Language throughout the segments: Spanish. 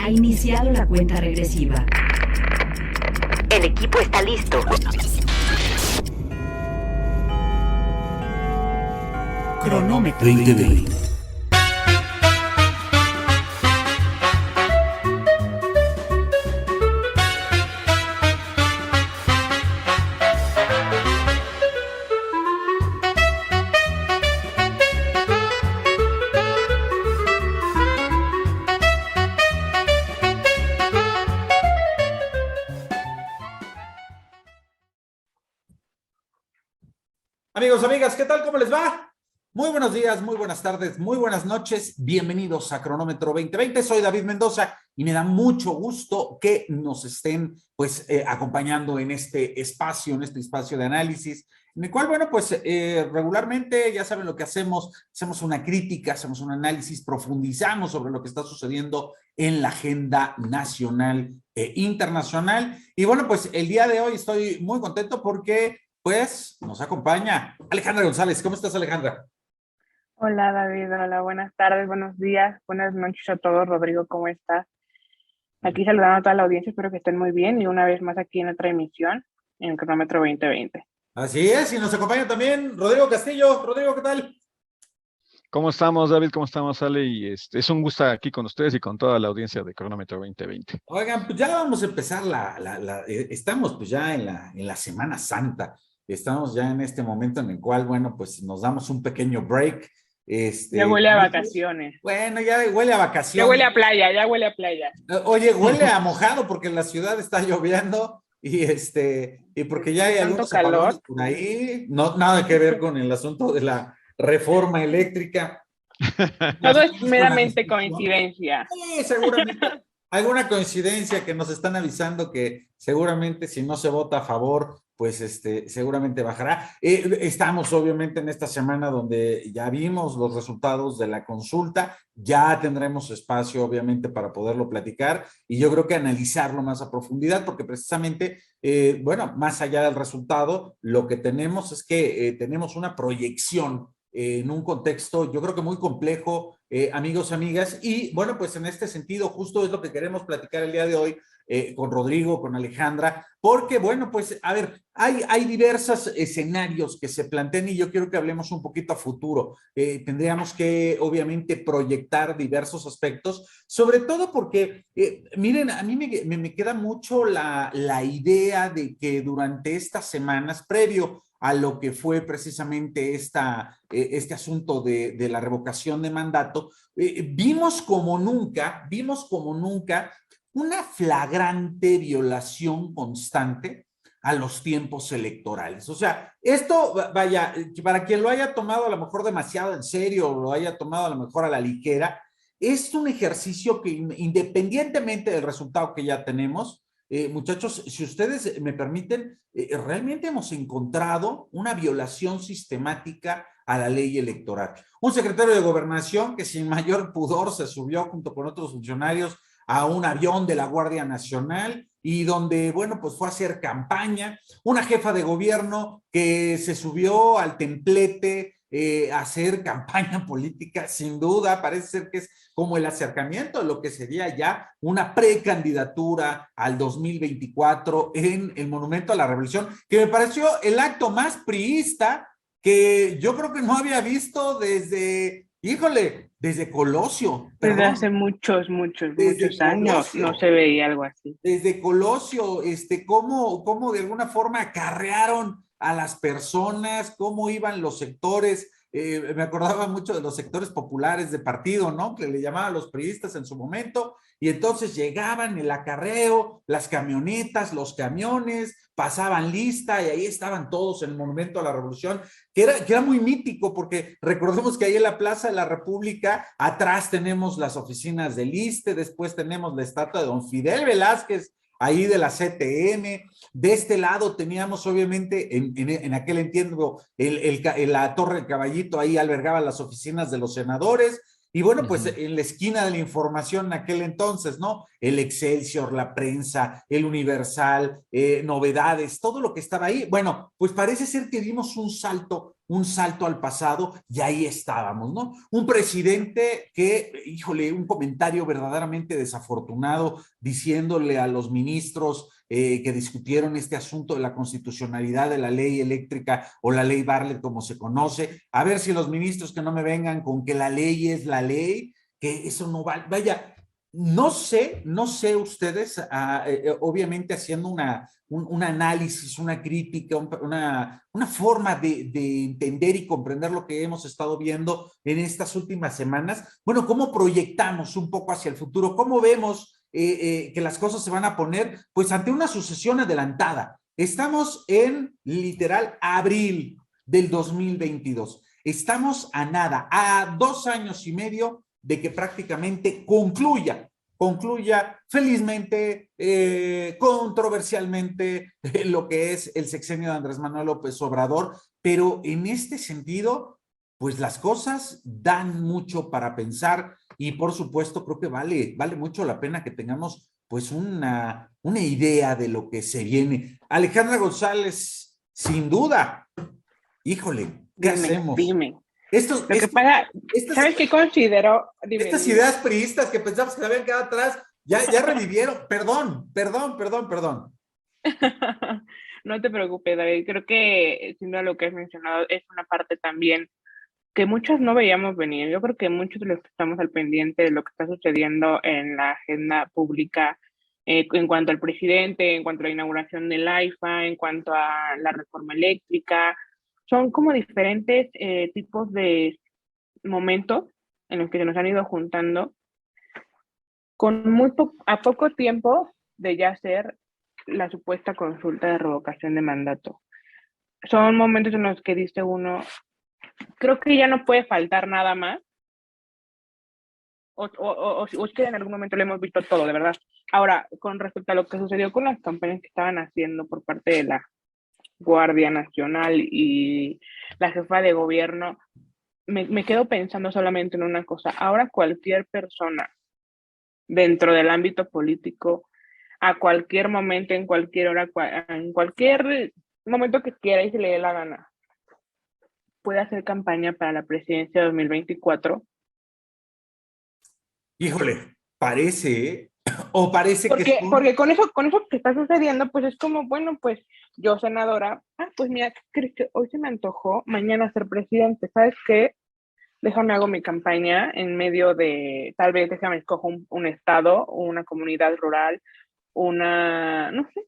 Ha iniciado la cuenta regresiva. El equipo está listo. Cronómetro 2020. Amigos, amigas, ¿qué tal? ¿Cómo les va? Muy buenos días, muy buenas tardes, muy buenas noches. Bienvenidos a Cronómetro 2020. Soy David Mendoza y me da mucho gusto que nos estén acompañando en este espacio de análisis, en el cual, bueno, pues regularmente ya saben lo que hacemos una crítica, hacemos un análisis, profundizamos sobre lo que está sucediendo en la agenda nacional e internacional. Y bueno, pues el día de hoy estoy muy contento porque pues nos acompaña Alejandra González. ¿Cómo estás, Alejandra? Hola David, hola, buenas tardes, buenos días, buenas noches a todos. Rodrigo, ¿cómo estás? Aquí saludando a toda la audiencia, espero que estén muy bien y una vez más aquí en otra emisión en el Cronómetro 2020. Así es, y nos acompaña también Rodrigo Castillo. Rodrigo, ¿qué tal? ¿Cómo estamos, David? ¿Cómo estamos, Ale? Y es un gusto aquí con ustedes y con toda la audiencia de Cronómetro 2020. Oigan, pues ya vamos a empezar estamos pues ya en la Semana Santa. Estamos ya en este momento en el cual, bueno, pues nos damos un pequeño break. Ya huele a vacaciones. Bueno, ya huele a vacaciones. Ya huele a playa, ya huele a playa. Oye, huele a mojado porque la ciudad está lloviendo y porque ya hay algunos apagones por ahí. No, nada que ver con el asunto de la reforma eléctrica. Todo es meramente coincidencia. Sí, seguramente. Alguna coincidencia que nos están avisando que seguramente si no se vota a favor, pues seguramente bajará. Estamos obviamente en esta semana donde ya vimos los resultados de la consulta, ya tendremos espacio obviamente para poderlo platicar y yo creo que analizarlo más a profundidad porque precisamente, bueno, más allá del resultado, lo que tenemos es que tenemos una proyección en un contexto, yo creo que muy complejo, amigos, amigas, y bueno, pues en este sentido, justo es lo que queremos platicar el día de hoy con Rodrigo, con Alejandra, porque bueno, pues a ver, hay diversos escenarios que se plantean y yo quiero que hablemos un poquito a futuro. Tendríamos que obviamente proyectar diversos aspectos, sobre todo porque, miren, a mí me queda mucho la idea de que durante estas semanas, previo a lo que fue precisamente este asunto de la revocación de mandato, vimos como nunca una flagrante violación constante a los tiempos electorales. O sea, esto, vaya, para quien lo haya tomado a lo mejor demasiado en serio o lo haya tomado a lo mejor a la ligera, es un ejercicio que independientemente del resultado que ya tenemos, muchachos, si ustedes me permiten, realmente hemos encontrado una violación sistemática a la ley electoral. Un secretario de Gobernación que sin mayor pudor se subió junto con otros funcionarios a un avión de la Guardia Nacional y donde, bueno, pues fue a hacer campaña. Una jefa de gobierno que se subió al templete a hacer campaña política, sin duda, parece ser que es como el acercamiento de lo que sería ya una precandidatura al 2024 en el Monumento a la Revolución, que me pareció el acto más priista que yo creo que no había visto desde, híjole, desde Colosio. Desde hace muchos años no se veía algo así. Desde Colosio, cómo de alguna forma acarrearon a las personas, cómo iban los sectores. Me acordaba mucho de los sectores populares de partido, ¿no? Que le llamaban los priistas en su momento, y entonces llegaban el acarreo, las camionetas, los camiones, pasaban lista y ahí estaban todos en el Monumento a la Revolución, que era muy mítico porque recordemos que ahí en la Plaza de la República, atrás tenemos las oficinas del ISSSTE, después tenemos la estatua de don Fidel Velázquez, ahí de la CTM, de este lado teníamos obviamente, en aquel tiempo, la Torre del Caballito, ahí albergaba las oficinas de los senadores, Y bueno, pues en la esquina de la información en aquel entonces, ¿no? El Excelsior, la prensa, el Universal, novedades, todo lo que estaba ahí. Bueno, pues parece ser que dimos un salto al pasado y ahí estábamos, ¿no? Un presidente que, híjole, un comentario verdaderamente desafortunado diciéndole a los ministros que discutieron este asunto de la constitucionalidad de la ley eléctrica o la ley Bartlett como se conoce, a ver si los ministros que no me vengan con que la ley es la ley, que eso no vale, vaya, no sé ustedes, obviamente haciendo un análisis, una crítica, una forma de entender y comprender lo que hemos estado viendo en estas últimas semanas. Bueno, ¿cómo proyectamos un poco hacia el futuro? ¿Cómo vemos que las cosas se van a poner? Pues ante una sucesión adelantada. Estamos en literal abril del 2022. Estamos a nada, a 2 años y medio de que prácticamente concluya felizmente, controversialmente, lo que es el sexenio de Andrés Manuel López Obrador, pero en este sentido, pues las cosas dan mucho para pensar y por supuesto creo que vale mucho la pena que tengamos pues una idea de lo que se viene. Alejandra González, sin duda, híjole, ¿qué hacemos? Dime. Lo que pasa, ¿sabes qué considero? Estas ideas priistas que pensamos que se habían quedado atrás, ya revivieron. Perdón. No te preocupes, David. Creo que, sin duda, lo que has mencionado es una parte también que muchos no veíamos venir. Yo creo que muchos de los que estamos al pendiente de lo que está sucediendo en la agenda pública, en cuanto al presidente, en cuanto a la inauguración del AIFA, en cuanto a la reforma eléctrica, son como diferentes tipos de momentos en los que se nos han ido juntando con a poco tiempo de ya hacer la supuesta consulta de revocación de mandato. Son momentos en los que dice uno, creo que ya no puede faltar nada más, o es que en algún momento lo hemos visto todo, de verdad. Ahora, con respecto a lo que sucedió con las campañas que estaban haciendo por parte de la Guardia Nacional y la jefa de gobierno, me quedo pensando solamente en una cosa. Ahora cualquier persona dentro del ámbito político, a cualquier momento, en cualquier hora, en cualquier momento que quiera y se le dé la gana, puede hacer campaña para la presidencia de 2024. Híjole, parece, o parece porque con eso que está sucediendo, pues es como, bueno, pues yo senadora, pues mira, ¿qué crees? Que hoy se me antojó mañana ser presidente, ¿sabes qué? Déjame hago mi campaña en medio de, tal vez déjame escojo un estado, una comunidad rural, no sé.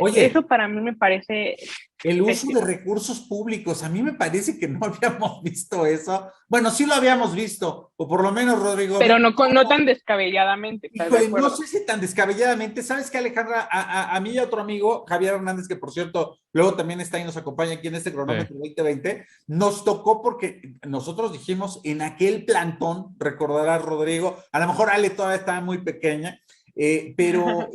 Oye, eso para mí me parece el uso pésimo. de recursos públicos, a mí me parece que no habíamos visto eso. Bueno, sí lo habíamos visto, o por lo menos, Rodrigo. Pero no tan descabelladamente. Híjole, no sé si tan descabelladamente. ¿Sabes qué, Alejandra? A mí y a otro amigo, Javier Hernández, que por cierto, luego también está ahí, nos acompaña aquí en este cronómetro 2020, nos tocó porque nosotros dijimos en aquel plantón, recordarás, Rodrigo, a lo mejor Ale todavía estaba muy pequeña, pero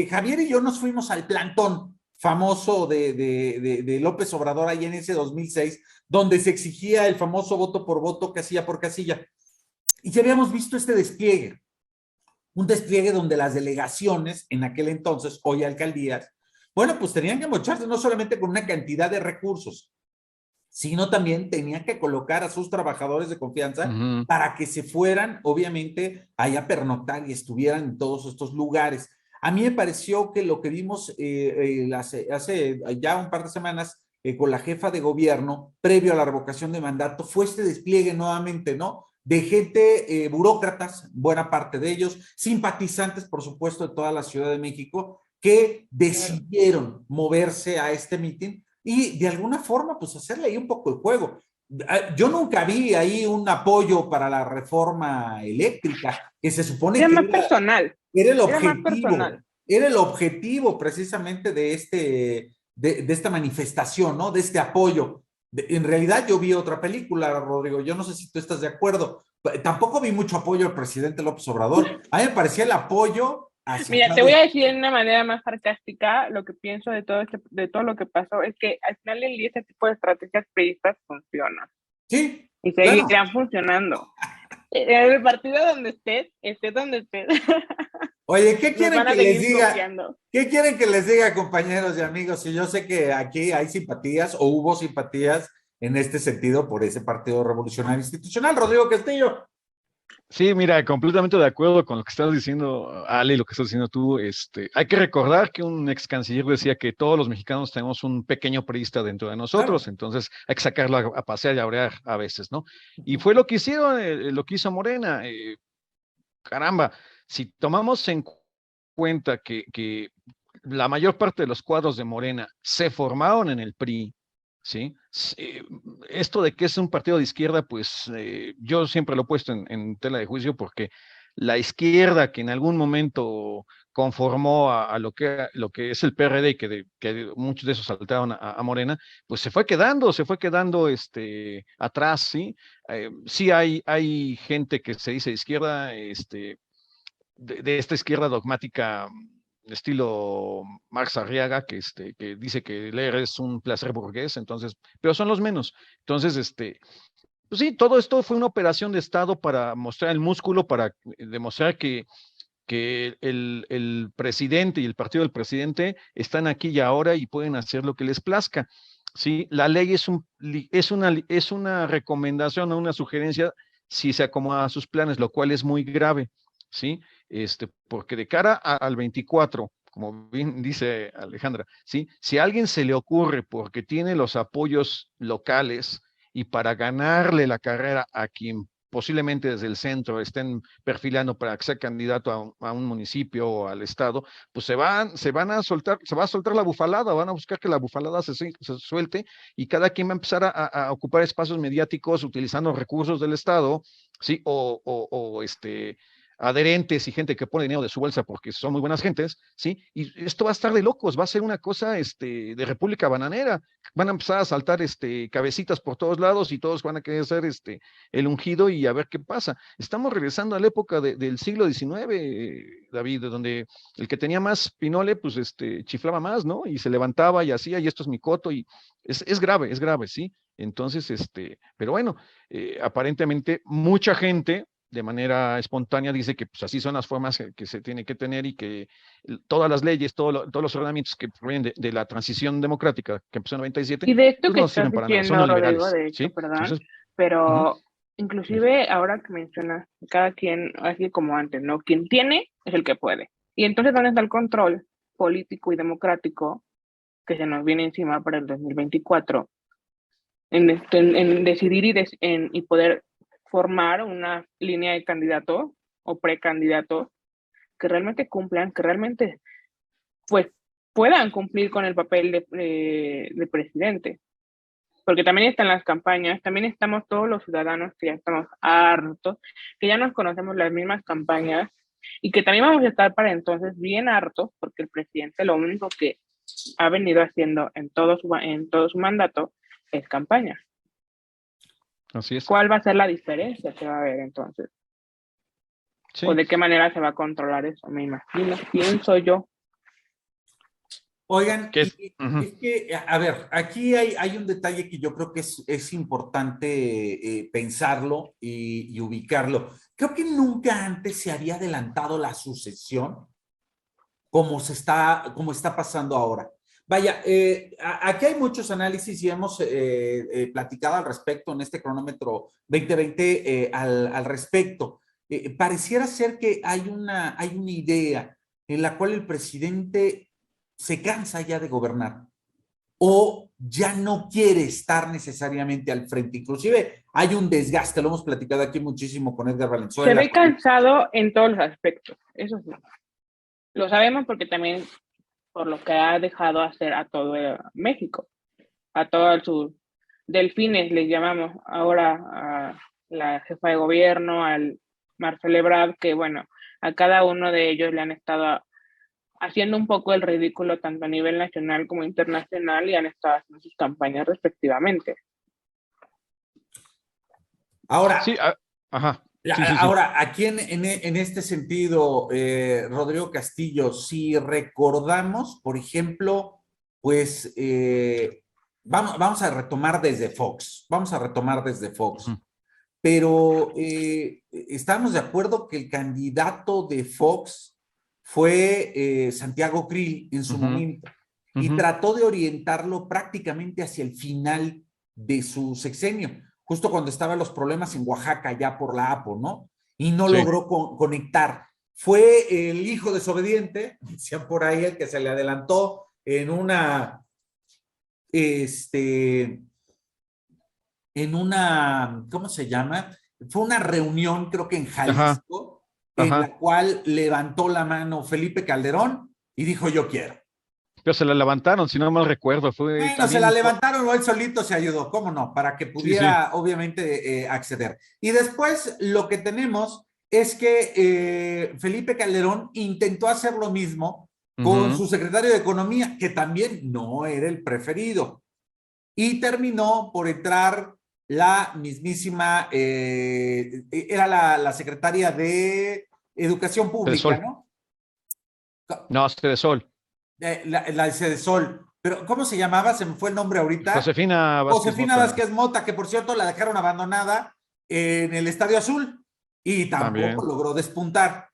Javier y yo nos fuimos al plantón famoso de López Obrador ahí en ese 2006, donde se exigía el famoso voto por voto, casilla por casilla. Y ya habíamos visto este despliegue, un despliegue donde las delegaciones, en aquel entonces, hoy alcaldías, bueno, pues tenían que mocharse no solamente con una cantidad de recursos, sino también tenían que colocar a sus trabajadores de confianza para que se fueran, obviamente, allá a pernoctar y estuvieran en todos estos lugares. A mí me pareció que lo que vimos hace ya un par de semanas con la jefa de gobierno, previo a la revocación de mandato, fue este despliegue nuevamente, ¿no? De gente, burócratas, buena parte de ellos, simpatizantes, por supuesto, de toda la Ciudad de México, que decidieron moverse a este mitin y de alguna forma, pues hacerle ahí un poco el juego. Yo nunca vi ahí un apoyo para la reforma eléctrica, que se supone era que más personal. Era el objetivo precisamente de esta manifestación, ¿no? De este apoyo. En realidad yo vi otra película, Rodrigo, yo no sé si tú estás de acuerdo. Tampoco vi mucho apoyo al presidente López Obrador. A mí me parecía el apoyo hacia... Mira, te voy a decir de una manera más sarcástica lo que pienso de todo lo que pasó, es que al final del día ese tipo de estrategias priistas funcionan. Sí. Y seguirán funcionando. En el partido donde estés donde estés. Oye, ¿qué Nos quieren van a que les seguir diga? copiando. ¿Qué quieren que les diga, compañeros y amigos? Y yo sé que aquí hay simpatías o hubo simpatías en este sentido por ese Partido Revolucionario Institucional. Rodrigo Castillo. Sí, mira, completamente de acuerdo con lo que estás diciendo, Ale, y lo que estás diciendo tú. Hay que recordar que un ex canciller decía que todos los mexicanos tenemos un pequeño priista dentro de nosotros, Claro. entonces hay que sacarlo a pasear y a orear a veces, ¿no? Y fue lo que hicieron, lo que hizo Morena. Caramba, si tomamos en cuenta que la mayor parte de los cuadros de Morena se formaron en el PRI, ¿sí? Esto de que es un partido de izquierda, pues yo siempre lo he puesto en tela de juicio porque la izquierda que en algún momento conformó a lo que es el PRD y que muchos de esos saltaron a Morena, pues se fue quedando atrás, ¿sí? Sí hay gente que se dice de izquierda, de esta izquierda dogmática estilo Marx Arriaga, que dice que leer es un placer burgués, entonces, pero son los menos. Entonces, pues sí, todo esto fue una operación de Estado para mostrar el músculo, para demostrar que el presidente y el partido del presidente están aquí y ahora y pueden hacer lo que les plazca. Sí, la ley es una recomendación o una sugerencia si se acomoda a sus planes, lo cual es muy grave, ¿sí? Porque de cara al 24, como bien dice Alejandra, ¿sí? Si a alguien se le ocurre porque tiene los apoyos locales y para ganarle la carrera a quien posiblemente desde el centro estén perfilando para que sea candidato a un municipio o al estado, pues se va a soltar la bufalada, van a buscar que la bufalada se suelte y cada quien va a empezar a ocupar espacios mediáticos utilizando recursos del estado, ¿sí? O adherentes y gente que pone dinero de su bolsa porque son muy buenas gentes, ¿sí? Y esto va a estar de locos, va a ser una cosa de República Bananera, van a empezar a saltar cabecitas por todos lados y todos van a querer ser el ungido y a ver qué pasa. Estamos regresando a la época del siglo XIX, David, donde el que tenía más pinole, pues chiflaba más, ¿no? Y se levantaba y hacía, y esto es mi coto, y es grave, ¿sí? Entonces, pero bueno, aparentemente mucha gente de manera espontánea dice que pues así son las formas que se tiene que tener y que todas las leyes, todos los ordenamientos que provienen de la transición democrática que empezó en 97, Y de esto pues que no estás sirven para nada, son diciendo, Rodrigo, neoliberales, de hecho, ¿sí? perdón, Entonces, uh-huh. pero inclusive ahora que mencionas, cada quien, así como antes, ¿no? Quien tiene es el que puede. Y entonces, ¿dónde está el control político y democrático que se nos viene encima para el 2024 en decidir y poder formar una línea de candidatos o precandidatos que realmente cumplan, que realmente pues puedan cumplir con el papel de presidente? Porque también están las campañas, también estamos todos los ciudadanos que ya estamos hartos, que ya nos conocemos las mismas campañas y que también vamos a estar para entonces bien hartos porque el presidente lo único que ha venido haciendo en todo su mandato es campaña. Así es. ¿Cuál va a ser la diferencia que va a haber entonces? Sí. ¿O de qué manera se va a controlar eso? Me imagino, pienso yo. Oigan, Es que, a ver, aquí hay un detalle que yo creo que es importante pensarlo y ubicarlo. Creo que nunca antes se había adelantado la sucesión como está pasando ahora. Vaya, aquí hay muchos análisis y hemos platicado al respecto en este cronómetro 2020 al respecto. Pareciera ser que hay una idea en la cual el presidente se cansa ya de gobernar o ya no quiere estar necesariamente al frente. Inclusive hay un desgaste, lo hemos platicado aquí muchísimo con Edgar Valenzuela. Se ve cansado en todos los aspectos, eso sí. Lo sabemos porque también por lo que ha dejado hacer a todo México, a todo el sur. Delfines les llamamos ahora a la jefa de gobierno, al Marcelo Ebrard, que bueno, a cada uno de ellos le han estado haciendo un poco el ridículo tanto a nivel nacional como internacional y han estado haciendo sus campañas respectivamente. Ahora, sí, ajá. Sí, ahora, aquí en este sentido, Rodrigo Castillo, si recordamos, por ejemplo, pues vamos a retomar desde Fox. pero estamos de acuerdo que el candidato de Fox fue Santiago Krill en su momento, y trató de orientarlo prácticamente hacia el final de su sexenio, justo cuando estaban los problemas en Oaxaca, ya por la APO, ¿no? Y no logró conectar. Fue el hijo desobediente, decían por ahí, el que se le adelantó en una, ¿cómo se llama? Fue una reunión, creo que en Jalisco, en la cual levantó la mano Felipe Calderón y dijo, yo quiero. Pero se la levantaron, si no mal recuerdo. Bueno, se la levantaron o él solito se ayudó, ¿cómo no? Para que pudiera, obviamente, acceder. Y después lo que tenemos es que Felipe Calderón intentó hacer lo mismo con su secretario de Economía, que también no era el preferido. Y terminó por entrar la mismísima, era la secretaria de Educación Pública, ¿no? No, Cedesol. La Cedesol. Pero, ¿cómo se llamaba? Se me fue el nombre ahorita. Josefina Vázquez Mota, que por cierto la dejaron abandonada en el Estadio Azul y tampoco logró despuntar.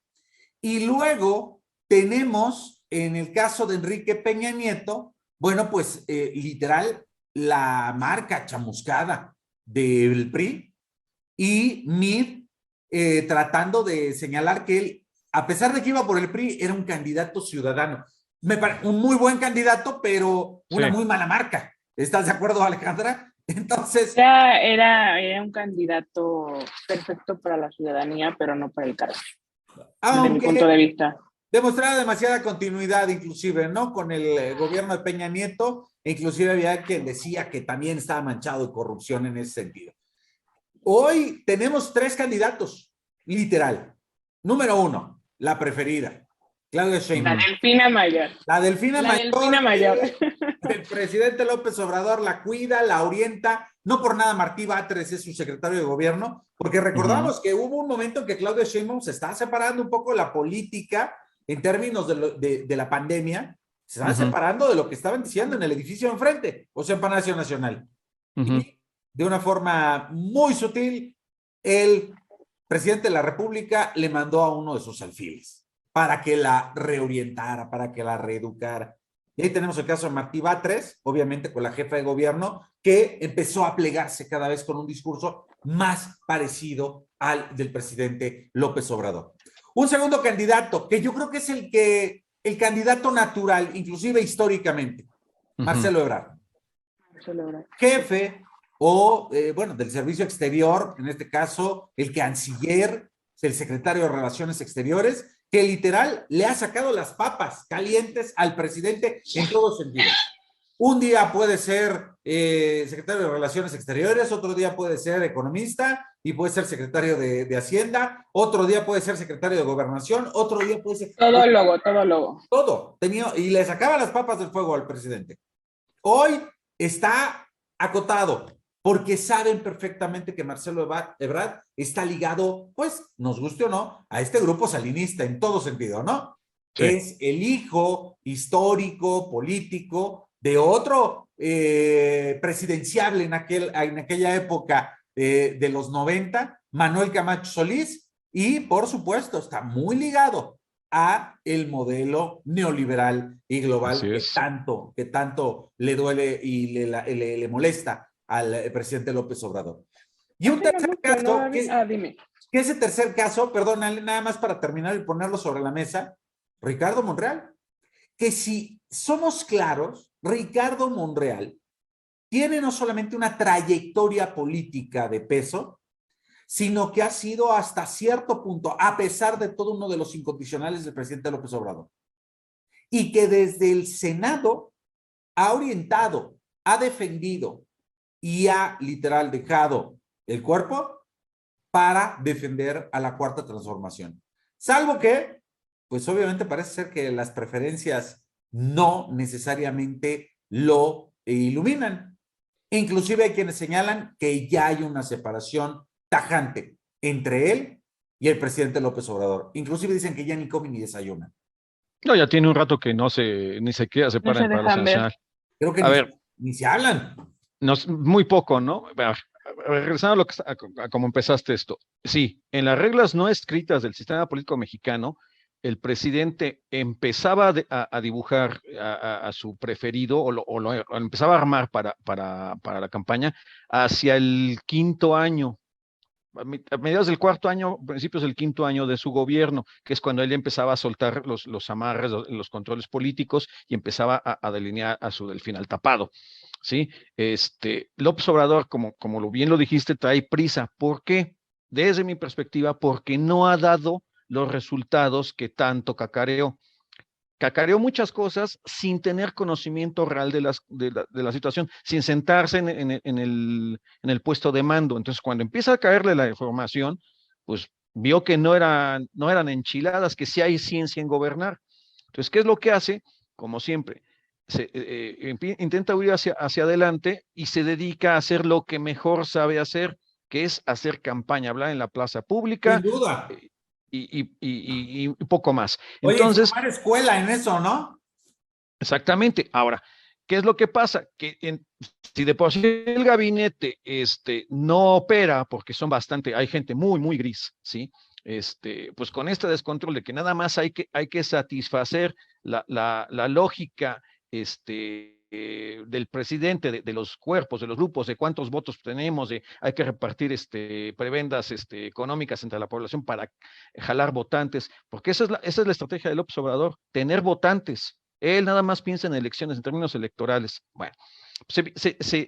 Y luego tenemos, en el caso de Enrique Peña Nieto, bueno, pues literal, la marca chamuscada del PRI y Mid tratando de señalar que él, a pesar de que iba por el PRI, era un candidato ciudadano. Un muy buen candidato, pero una muy mala marca. ¿Estás de acuerdo, Alejandra? Entonces... Era un candidato perfecto para la ciudadanía, pero no para el cargo. Desde mi punto de vista. Demostraba demasiada continuidad, inclusive, ¿no? Con el gobierno de Peña Nieto, inclusive había quien decía que también estaba manchado de corrupción en ese sentido. Hoy tenemos 3 candidatos, literal. Número 1, la preferida, Claudia Sheinbaum. La Delfina Mayor. La Delfina Mayor. El presidente López Obrador la cuida, la orienta. No por nada Martí Batres es su secretario de gobierno, porque recordamos que hubo un momento en que Claudia Sheinbaum se estaba separando un poco de la política en términos de la pandemia, se estaban separando de lo que estaban diciendo en el edificio de enfrente, o sea, en Palacio Nacional. Y de una forma muy sutil, el presidente de la República le mandó a uno de sus alfiles para que la reorientara, para que la reeducara. Y ahí tenemos el caso de Martí Batres, obviamente con la jefa de gobierno, que empezó a plegarse cada vez con un discurso más parecido al del presidente López Obrador. Un segundo candidato, que yo creo que es el candidato natural, inclusive históricamente, Marcelo Ebrard. Jefe del Servicio Exterior, en este caso, el canciller, el secretario de Relaciones Exteriores, que literal le ha sacado las papas calientes al presidente en todo sentido. Un día puede ser secretario de Relaciones Exteriores, otro día puede ser economista y puede ser secretario de Hacienda, otro día puede ser secretario de Gobernación, otro día puede ser... Todo logo. Todo. Y le sacaba las papas del fuego al presidente. Hoy está acotado, porque saben perfectamente que Marcelo Ebrard está ligado, pues, nos guste o no, a este grupo salinista en todo sentido, ¿no? Sí. Es el hijo histórico, político, de otro presidenciable en aquella época de los 90, Manuel Camacho Solís, y por supuesto está muy ligado a el modelo neoliberal y global que tanto le duele y le molesta al presidente López Obrador. Y un tercer caso, que ese tercer caso, perdón, nada más para terminar y ponerlo sobre la mesa, Ricardo Monreal, que si somos claros, Ricardo Monreal tiene no solamente una trayectoria política de peso, sino que ha sido hasta cierto punto, a pesar de todo, uno de los incondicionales del presidente López Obrador. Y que desde el Senado ha orientado, ha defendido y ha literal dejado el cuerpo para defender a la Cuarta Transformación. Salvo que, pues obviamente parece ser que las preferencias no necesariamente lo iluminan. Inclusive hay quienes señalan que ya hay una separación tajante entre él y el presidente López Obrador. Inclusive dicen que ya ni come ni desayuna. No, ya tiene un rato que ni siquiera se para en Palacio Nacional. Creo que ni se hablan. No, muy poco, ¿no? regresando a lo que a cómo empezaste esto. Sí, en las reglas no escritas del sistema político mexicano, el presidente empezaba a dibujar a su preferido o lo empezaba a armar para la campaña hacia el quinto año, a mediados del cuarto año, principios del quinto año de su gobierno, que es cuando él empezaba a soltar los amarres, los controles políticos y empezaba a delinear a su delfín al tapado. ¿Sí? López Obrador, como bien lo dijiste, trae prisa. ¿Por qué? Desde mi perspectiva, porque no ha dado los resultados que tanto cacareó. Cacareó muchas cosas sin tener conocimiento real de la situación, sin sentarse en el puesto de mando. Entonces, cuando empieza a caerle la información, pues vio que no eran enchiladas, que sí hay ciencia en gobernar. Entonces, ¿qué es lo que hace? Como siempre, intenta huir hacia adelante y se dedica a hacer lo que mejor sabe hacer, que es hacer campaña, hablar en la plaza pública. Sin duda. Y poco más. Oye, Entonces, formar escuela en eso, ¿no? exactamente. Ahora, ¿qué es lo que pasa? Que si de por sí el gabinete no opera, porque hay gente muy, muy gris, ¿sí? Pues con este descontrol de que nada más hay que satisfacer la lógica del presidente, de los cuerpos, de los grupos, de cuántos votos tenemos, hay que repartir prebendas económicas entre la población para jalar votantes, porque esa es la estrategia del López Obrador, tener votantes. Él nada más piensa en elecciones, en términos electorales. Bueno,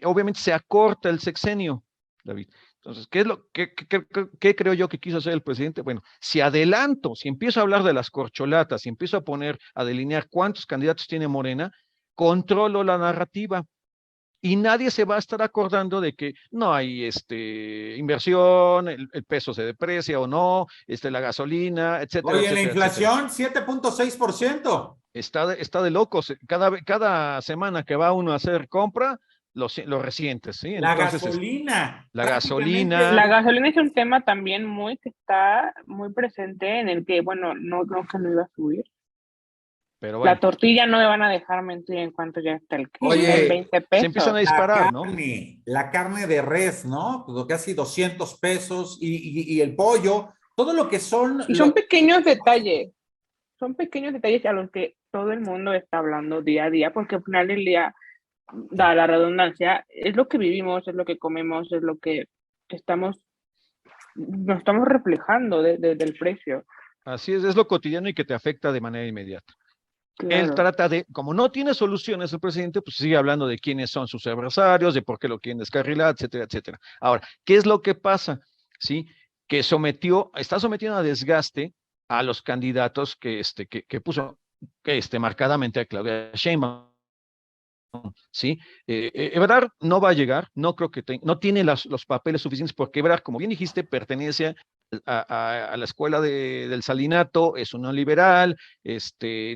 obviamente se acorta el sexenio, David. Entonces, ¿qué creo yo que quiso hacer el presidente? Bueno, si empiezo a hablar de las corcholatas, si empiezo a delinear cuántos candidatos tiene Morena, controlo la narrativa y nadie se va a estar acordando de que no hay inversión, el peso se deprecia o no, la gasolina, etcétera. Oye, etcétera, la inflación, 7.6%. Está de locos. Cada semana que va uno a hacer compra, los recientes, ¿sí? Entonces, La gasolina. La gasolina es un tema también que está muy presente, en el que, bueno, no que no iba a subir. Pero bueno, la tortilla no me van a dejar mentir en cuanto ya está el kilo. Oye, 20 pesos. se empiezan a disparar, ¿no? La carne de res, ¿no? Pues casi 200 pesos y el pollo, todo lo que son... Y son pequeños detalles. Son pequeños detalles a los que todo el mundo está hablando día a día, porque al final del día, da la redundancia, es lo que vivimos, es lo que comemos, es lo que nos estamos reflejando del precio. Así es lo cotidiano y que te afecta de manera inmediata. Claro. Él trata como no tiene soluciones el presidente, pues sigue hablando de quiénes son sus adversarios, de por qué lo quieren descarrilar, etcétera, etcétera. Ahora, ¿qué es lo que pasa? ¿Sí? Que está sometiendo a desgaste a los candidatos que puso marcadamente a Claudia Sheinbaum. ¿Sí? Ebrard no va a llegar, no creo que no tiene los papeles suficientes, porque Ebrard, como bien dijiste, pertenece a la escuela del Salinato, es un liberal,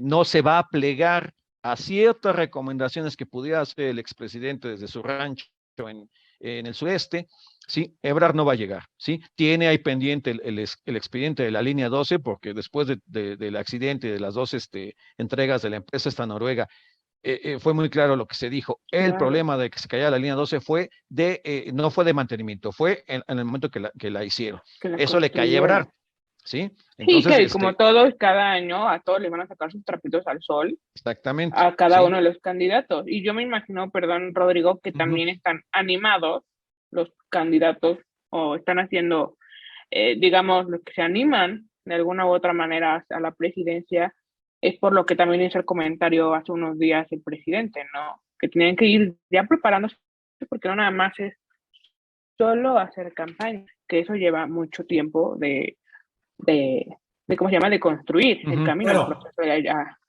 no se va a plegar a ciertas recomendaciones que pudiera hacer el expresidente desde su rancho en el sureste. Sí, Ebrard no va a llegar, ¿sí? Tiene ahí pendiente el expediente de la línea 12, porque después del accidente y de las dos entregas de la empresa esta noruega, fue muy claro lo que se dijo. El problema de que se cayera la línea 12 no fue de mantenimiento, fue en el momento que la hicieron. Eso le cae a Ebrard, ¿sí? Entonces, sí, como todos, cada año a todos les van a sacar sus trapitos al sol. Exactamente. A cada uno de los candidatos. Y yo me imagino, perdón, Rodrigo, que también están animados los candidatos, o están haciendo, digamos, los que se animan de alguna u otra manera a la presidencia. Es por lo que también hizo el comentario hace unos días el presidente, ¿no? Que tienen que ir ya preparándose, porque no nada más es solo hacer campaña, que eso lleva mucho tiempo de ¿cómo se llama? De construir el camino, el proceso de allá.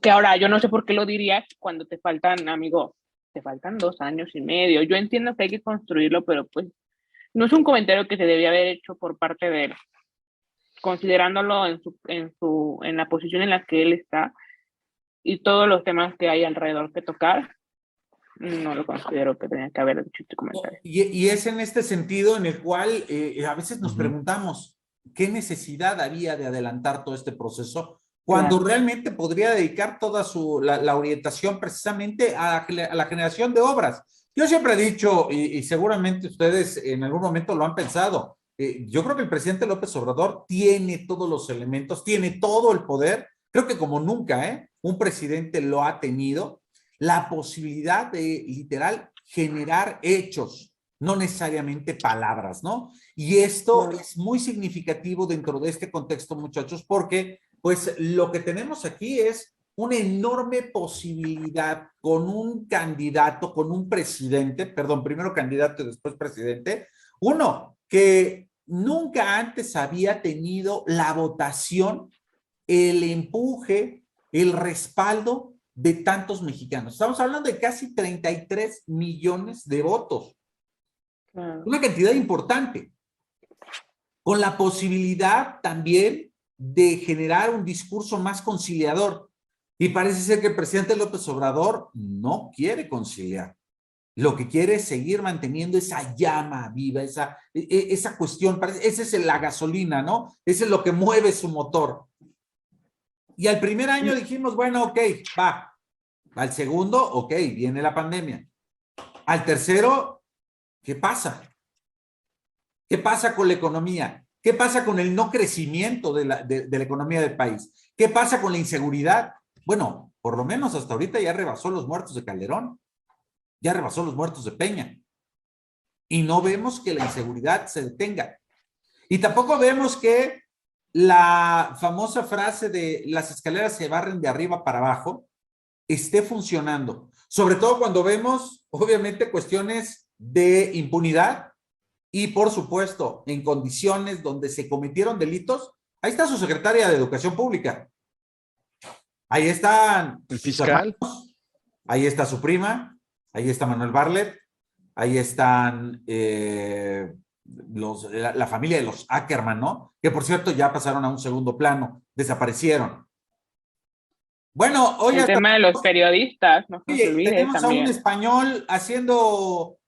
Que ahora yo no sé por qué lo dirías cuando te faltan 2 años y medio. Yo entiendo que hay que construirlo, pero pues no es un comentario que se debía haber hecho por parte de él, considerándolo en la posición en la que él está y todos los temas que hay alrededor que tocar. No lo considero que tenía que haber dicho este comentario. Y es en este sentido en el cual a veces nos preguntamos qué necesidad había de adelantar todo este proceso cuando realmente podría dedicar toda la orientación precisamente a la generación de obras. Yo siempre he dicho, y seguramente ustedes en algún momento lo han pensado, yo creo que el presidente López Obrador tiene todos los elementos, tiene todo el poder, creo que como nunca, un presidente lo ha tenido, la posibilidad de literal generar hechos, no necesariamente palabras, ¿no? Y esto es muy significativo dentro de este contexto, muchachos, porque pues lo que tenemos aquí es una enorme posibilidad con un candidato, con un presidente, perdón, primero candidato y después presidente, uno que nunca antes había tenido la votación, el empuje, el respaldo de tantos mexicanos. Estamos hablando de casi 33 millones de votos. Una cantidad importante, con la posibilidad también de generar un discurso más conciliador. Y parece ser que el presidente López Obrador no quiere conciliar. Lo que quiere es seguir manteniendo esa llama viva, esa cuestión, esa es la gasolina, ¿no? Ese es lo que mueve su motor. Y al primer año dijimos, bueno, ok, va. Al segundo, ok, viene la pandemia. Al tercero, ¿qué pasa? ¿Qué pasa con la economía? ¿Qué pasa con el no crecimiento de la economía del país? ¿Qué pasa con la inseguridad? Bueno, por lo menos hasta ahorita ya rebasó los muertos de Calderón, ya rebasó los muertos de Peña. Y no vemos que la inseguridad se detenga. Y tampoco vemos que la famosa frase de las escaleras se barren de arriba para abajo esté funcionando. Sobre todo cuando vemos, obviamente, cuestiones de impunidad y, por supuesto, en condiciones donde se cometieron delitos. Ahí está su secretaria de Educación Pública. Ahí están el fiscal. Ahí está su prima. Ahí está Manuel Bartlett. Ahí están la familia de los Ackerman, ¿no? Que, por cierto, ya pasaron a un segundo plano. Desaparecieron. Bueno, hoy el tema de los periodistas, no se olvide tenemos también. a un español haciendo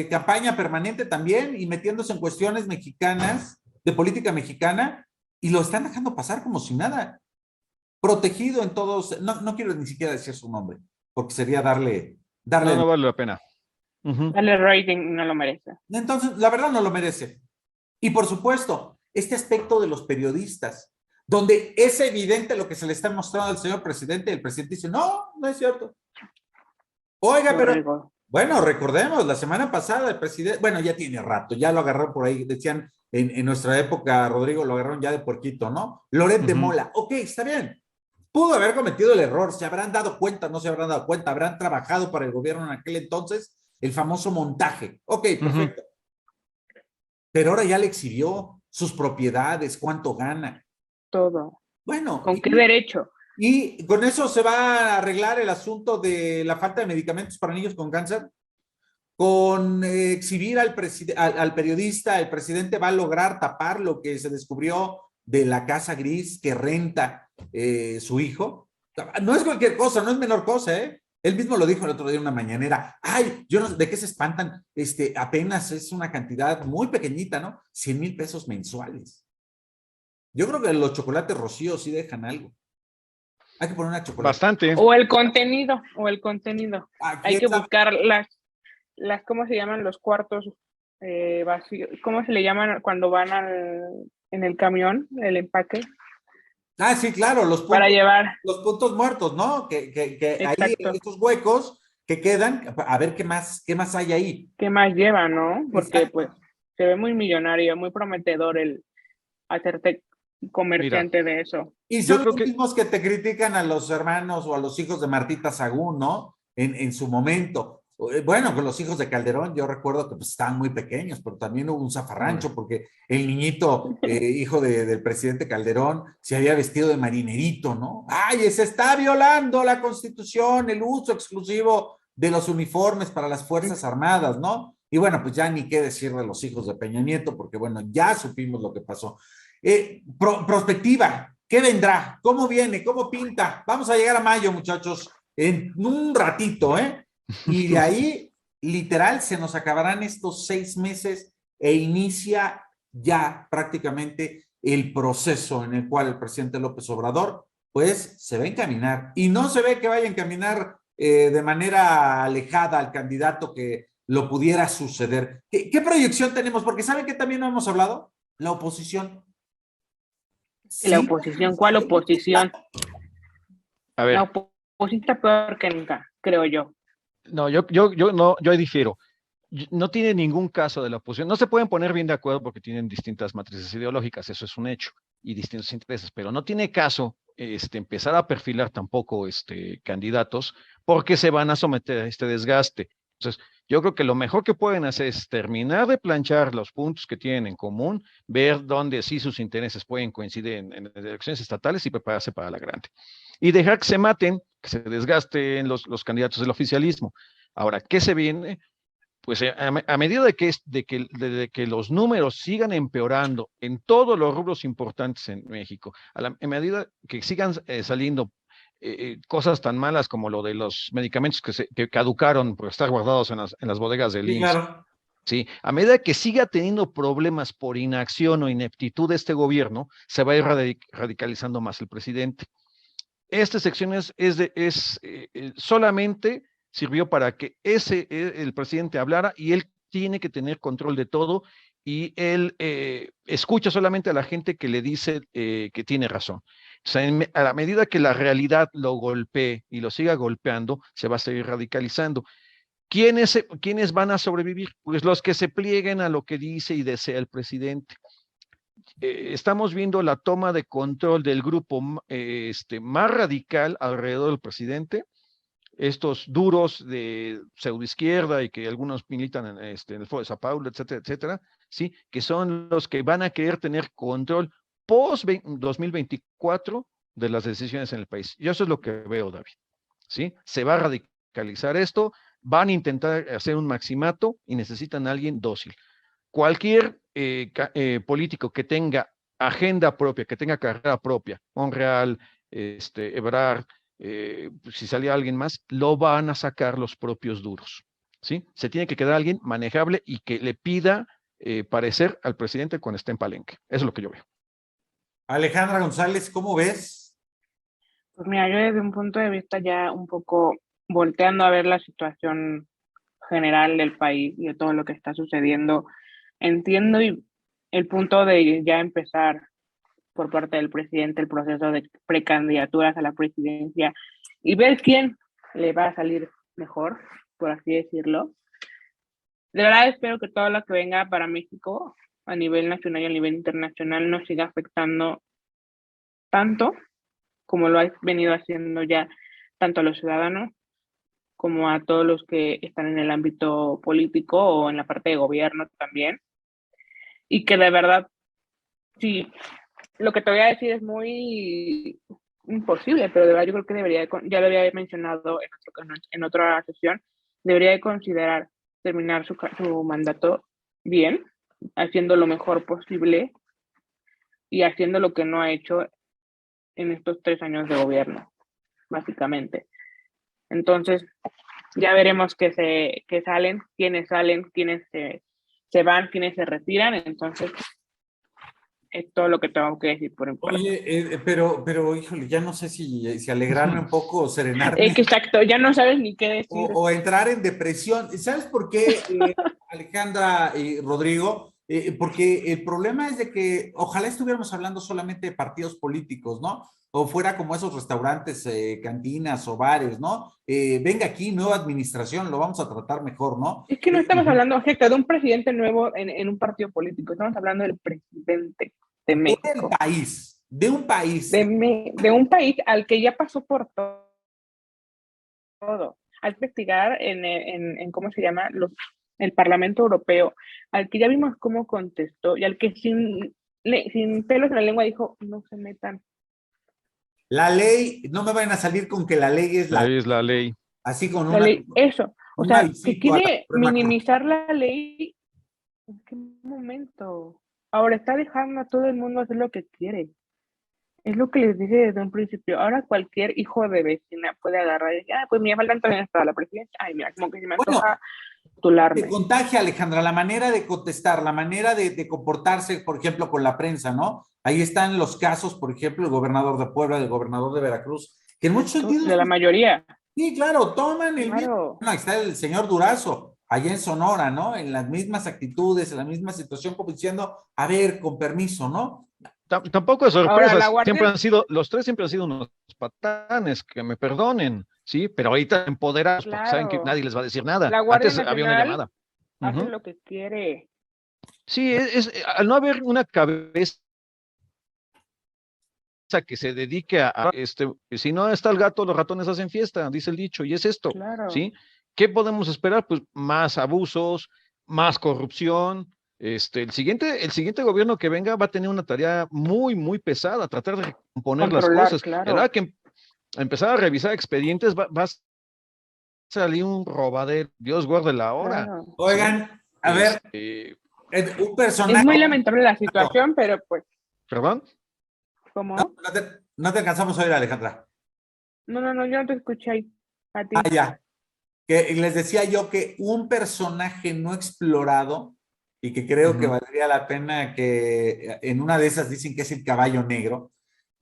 campaña permanente también y metiéndose en cuestiones mexicanas, de política mexicana, y lo están dejando pasar como si nada. Protegido en todos, no quiero ni siquiera decir su nombre, porque sería darle no vale la pena. Dale rating, no lo merece. Entonces, la verdad no lo merece. Y por supuesto, este aspecto de los periodistas, donde es evidente lo que se le está mostrando al señor presidente, y el presidente dice, no es cierto. Oiga, pero, bueno, recordemos, la semana pasada el presidente, bueno, ya tiene rato, ya lo agarraron por ahí, decían en nuestra época, Rodrigo, lo agarraron ya de puerquito, ¿no? Loret de Mola, ok, está bien. Pudo haber cometido el error, se habrán dado cuenta, no se habrán dado cuenta, habrán trabajado para el gobierno en aquel entonces, el famoso montaje. Ok, perfecto. Pero ahora ya le exhibió sus propiedades, cuánto gana. Todo. Bueno. ¿Con qué derecho? Y con eso se va a arreglar el asunto de la falta de medicamentos para niños con cáncer. Con exhibir al periodista, el presidente va a lograr tapar lo que se descubrió de la casa gris que renta su hijo. No es cualquier cosa, no es menor cosa, ¿eh? Él mismo lo dijo el otro día en una mañanera. Ay, yo no sé de qué se espantan. Apenas es una cantidad muy pequeñita, ¿no? 100,000 pesos mensuales. Yo creo que los chocolates Rocío sí dejan algo. Hay que poner una chocolate. Bastante. O el contenido. Hay que buscar las, ¿cómo se llaman? Los cuartos vacíos. ¿Cómo se le llaman cuando van en el camión, el empaque? Ah, sí, claro, los puntos, para llevar los puntos muertos, ¿no? Que ahí, estos huecos que quedan, a ver qué más hay ahí. ¿Qué más lleva, no? Porque Exacto. pues se ve muy millonario, muy prometedor el hacerte comerciante de eso. Y son los mismos que te critican a los hermanos o a los hijos de Martita Sagún, ¿no? En su momento. Bueno, con los hijos de Calderón, yo recuerdo que pues, estaban muy pequeños, pero también hubo un zafarrancho porque el niñito, hijo del presidente Calderón, se había vestido de marinerito, ¿no? ¡Ay, se está violando la Constitución, el uso exclusivo de los uniformes para las Fuerzas Armadas, ¿no? Y bueno, pues ya ni qué decir de los hijos de Peña Nieto, porque bueno, ya supimos lo que pasó. Prospectiva, ¿qué vendrá? ¿Cómo viene? ¿Cómo pinta? Vamos a llegar a mayo, muchachos, en un ratito, ¿eh? Y de ahí, literal, se nos acabarán estos 6 meses e inicia ya prácticamente el proceso en el cual el presidente López Obrador, pues, se va a encaminar. Y no se ve que vaya a encaminar de manera alejada al candidato que lo pudiera suceder. ¿Qué proyección tenemos? Porque ¿saben que también no hemos hablado? La oposición. La oposición, ¿cuál oposición? A ver. La oposición está peor que nunca, creo yo. No, yo difiero. No tiene ningún caso de la oposición. No se pueden poner bien de acuerdo porque tienen distintas matrices ideológicas, eso es un hecho, y distintos intereses, pero no tiene caso empezar a perfilar tampoco candidatos porque se van a someter a este desgaste. Entonces, yo creo que lo mejor que pueden hacer es terminar de planchar los puntos que tienen en común, ver dónde sí sus intereses pueden coincidir en elecciones estatales y prepararse para la grande. Y dejar que se maten, que se desgasten los candidatos del oficialismo. Ahora, ¿qué se viene? Pues a medida de que los números sigan empeorando en todos los rubros importantes en México, a medida que sigan saliendo cosas tan malas como lo de los medicamentos que caducaron por estar guardados en las bodegas del IMSS. Claro. Sí, a medida que siga teniendo problemas por inacción o ineptitud de este gobierno, se va a ir radicalizando más el presidente. Esta sección solamente sirvió para que el presidente hablara y él tiene que tener control de todo y él escucha solamente a la gente que le dice que tiene razón. O sea, a la medida que la realidad lo golpee y lo siga golpeando, se va a seguir radicalizando. ¿Quiénes van a sobrevivir? Pues los que se plieguen a lo que dice y desea el presidente. Estamos viendo la toma de control del grupo más radical alrededor del presidente, estos duros de pseudoizquierda y que algunos militan en el Foro de Sao Paulo, etcétera, etcétera, ¿sí? Que son los que van a querer tener control post-2024 de las decisiones en el país. Y eso es lo que veo, David, ¿sí? Se va a radicalizar esto, van a intentar hacer un maximato y necesitan a alguien dócil. Cualquier político que tenga agenda propia, que tenga carrera propia, Monreal, Ebrard, si salía alguien más, lo van a sacar los propios duros, ¿sí? Se tiene que quedar alguien manejable y que le pida parecer al presidente cuando esté en Palenque. Eso es lo que yo veo. Alejandra González, ¿cómo ves? Pues mira, yo desde un punto de vista ya un poco volteando a ver la situación general del país y de todo lo que está sucediendo, entiendo el punto de ya empezar por parte del presidente el proceso de precandidaturas a la presidencia y ver quién le va a salir mejor, por así decirlo. De verdad espero que todo lo que venga para México a nivel nacional y a nivel internacional no siga afectando tanto como lo ha venido haciendo ya tanto a los ciudadanos como a todos los que están en el ámbito político o en la parte de gobierno también. Y que de verdad, sí, lo que te voy a decir es muy imposible, pero de verdad yo creo que ya lo había mencionado en otra sesión, debería de considerar terminar su mandato bien, haciendo lo mejor posible y haciendo lo que no ha hecho en estos 3 años de gobierno, básicamente. Entonces, ya veremos quiénes salen, quiénes se van, quiénes se retiran. Entonces, es todo lo que tengo que decir por ejemplo. Oye, pero híjole, ya no sé si alegrarme un poco o serenarme. Exacto, ya no sabes ni qué decir. O entrar en depresión. ¿Sabes por qué, Alejandra y Rodrigo? Porque el problema es de que ojalá estuviéramos hablando solamente de partidos políticos, ¿no? O fuera como esos restaurantes, cantinas o bares, ¿no? Venga aquí, nueva administración, lo vamos a tratar mejor, ¿no? Es que no estamos hablando, Héctor, de un presidente nuevo en un partido político, estamos hablando del presidente de México. De un país. De un país al que ya pasó por todo. Al investigar en ¿cómo se llama? El Parlamento Europeo, al que ya vimos cómo contestó y al que sin pelos en la lengua dijo, no se metan. La ley, no me vayan a salir con que la ley es la ley. Así con la ley, eso. O sea, que quiere minimizar la ley. ¿En qué momento? Ahora está dejando a todo el mundo hacer lo que quiere. Es lo que les dije desde un principio. Ahora cualquier hijo de vecina puede agarrar y decir, pues mira, faltan 3 años para la presidencia. Ay, mira, como que se me antoja tularme. Te contagia, Alejandra, la manera de contestar, la manera de comportarse, por ejemplo, con la prensa, ¿no? Ahí están los casos, por ejemplo, el gobernador de Puebla, el gobernador de Veracruz, que en muchos sentidos... De la mayoría. Sí, claro, toman el mismo. Claro. Bueno, ahí está el señor Durazo, allá en Sonora, ¿no? En las mismas actitudes, en la misma situación, como diciendo, a ver, con permiso, ¿no? Tampoco es Ahora, sorpresa, la Guardia- siempre han sido, los tres siempre han sido unos patanes, que me perdonen, ¿sí? Pero ahorita empoderados porque saben que Claro. nadie les va a decir nada. La Guardia Antes había una Nacional llamada. hace Ujú. lo que quiere. Sí, al no haber una cabeza que se dedique si no está el gato, los ratones hacen fiesta, dice el dicho, y es esto, Claro. ¿sí? ¿Qué podemos esperar? Pues más abusos, más corrupción. El siguiente gobierno que venga va a tener una tarea muy, muy pesada, tratar de recomponer las Controlar, cosas. claro. Era que empezar a revisar expedientes va a salir un robadero, Dios guarde la hora. Claro. Oigan, a ver, un personaje. Es muy lamentable la situación, pero pues, ¿Perdón? ¿cómo? No te alcanzamos a oír, Alejandra. No, yo no te escuché ahí. A ti. Ah, ya. Que les decía yo que un personaje no explorado y que creo que Ujú. valdría la pena que en una de esas dicen que es el caballo negro,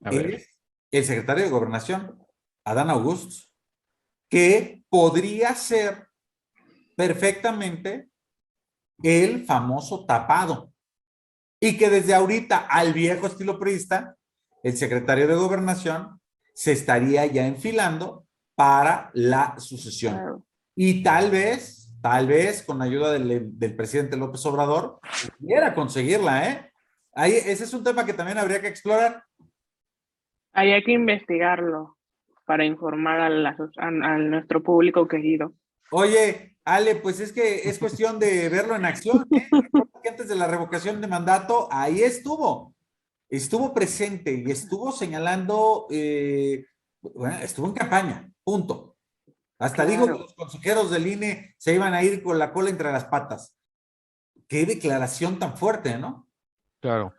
A ver. es el secretario de Gobernación, Adán Augusto, que podría ser perfectamente el famoso tapado. Y que desde ahorita, al viejo estilo priista, el secretario de Gobernación se estaría ya enfilando para la sucesión. Claro. Y tal vez, con ayuda del presidente López Obrador, pudiera conseguirla, ¿eh? Ahí, ese es un tema que también habría que explorar. Ahí hay que investigarlo para informar a nuestro público querido. Oye, Ale, pues es que es cuestión de verlo en acción, ¿eh? Porque antes de la revocación de mandato, ahí estuvo presente y estuvo señalando, bueno, estuvo en campaña, punto. Hasta dijo que los consejeros del INE se iban a ir con la cola entre las patas. Qué declaración tan fuerte, ¿no? Claro.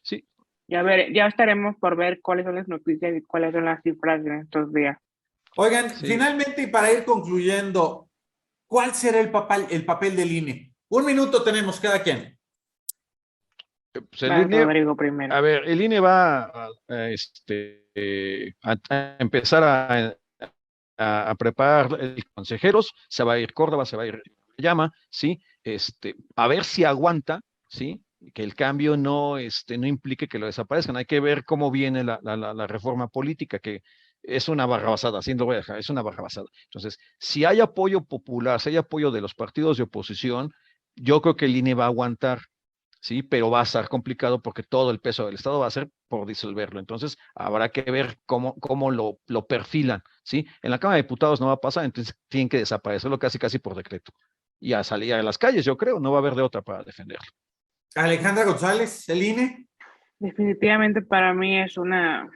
Sí. Ya estaremos por ver cuáles son las noticias y cuáles son las cifras en estos días. Oigan, Sí. finalmente, y para ir concluyendo, ¿cuál será el papel del INE? 1 minuto tenemos cada quien. Pues el Va, INE, Rodrigo primero. a ver, el INE va a empezar a preparar consejeros, se va a ir Córdoba, se va a ir Llama, ¿sí? A ver si aguanta, ¿sí? Que el cambio no implique que lo desaparezcan. Hay que ver cómo viene la reforma política, que es una barrabasada, así lo voy a dejar, es una barrabasada. Entonces, si hay apoyo popular, si hay apoyo de los partidos de oposición, yo creo que el INE va a aguantar, ¿sí? Pero va a estar complicado porque todo el peso del Estado va a ser por disolverlo. Entonces, habrá que ver cómo lo perfilan, ¿sí? En la Cámara de Diputados no va a pasar, entonces tienen que desaparecerlo casi por decreto. Y a salir a las calles, yo creo, no va a haber de otra para defenderlo. Alejandra González, el INE. Definitivamente para mí es una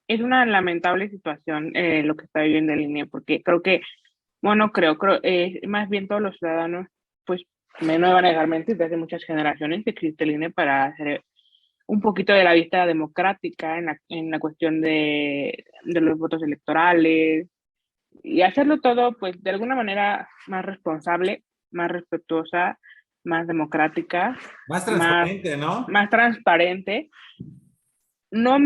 lamentable situación lo que está viviendo el INE, porque creo que, bueno, creo más bien todos los ciudadanos, pues no me van a dejar mentir, desde muchas generaciones que existe el INE para hacer un poquito de la vista democrática en la cuestión de los votos electorales y hacerlo todo, pues, de alguna manera más responsable, más respetuosa, más democrática, Más transparente, ¿no? más transparente. No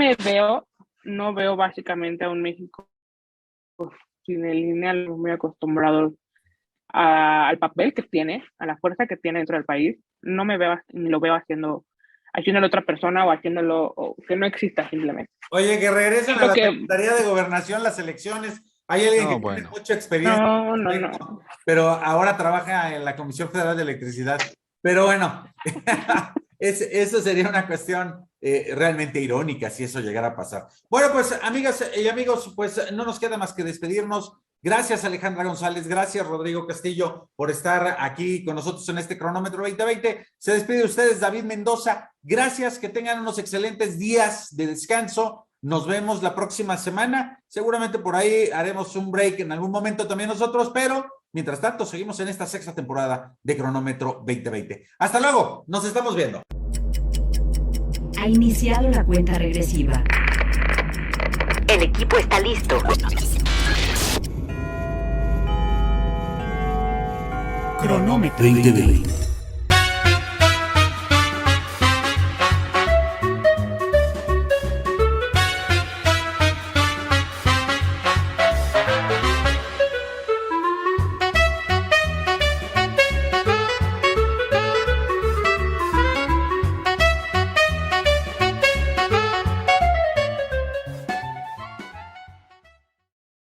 veo básicamente a un México sin el INE, algo muy acostumbrado al papel que tiene, a la fuerza que tiene dentro del país. No me veo, ni lo veo haciéndolo otra persona o haciéndolo, o que no exista simplemente. Oye, que regresen a la Secretaría de Gobernación las elecciones. Hay alguien que tiene mucha experiencia. No. Pero ahora trabaja en la Comisión Federal de Electricidad. Pero bueno, eso sería una cuestión realmente irónica si eso llegara a pasar. Bueno, pues amigas y amigos, pues no nos queda más que despedirnos. Gracias Alejandra González, gracias Rodrigo Castillo por estar aquí con nosotros en este Cronómetro 2020. Se despide de ustedes David Mendoza. Gracias, que tengan unos excelentes días de descanso. Nos vemos la próxima semana. Seguramente por ahí haremos un break en algún momento también nosotros, pero mientras tanto seguimos en esta 6ª temporada de Cronómetro 2020. Hasta luego, nos estamos viendo. Ha iniciado la cuenta regresiva. El equipo está listo. Cronómetro 2020.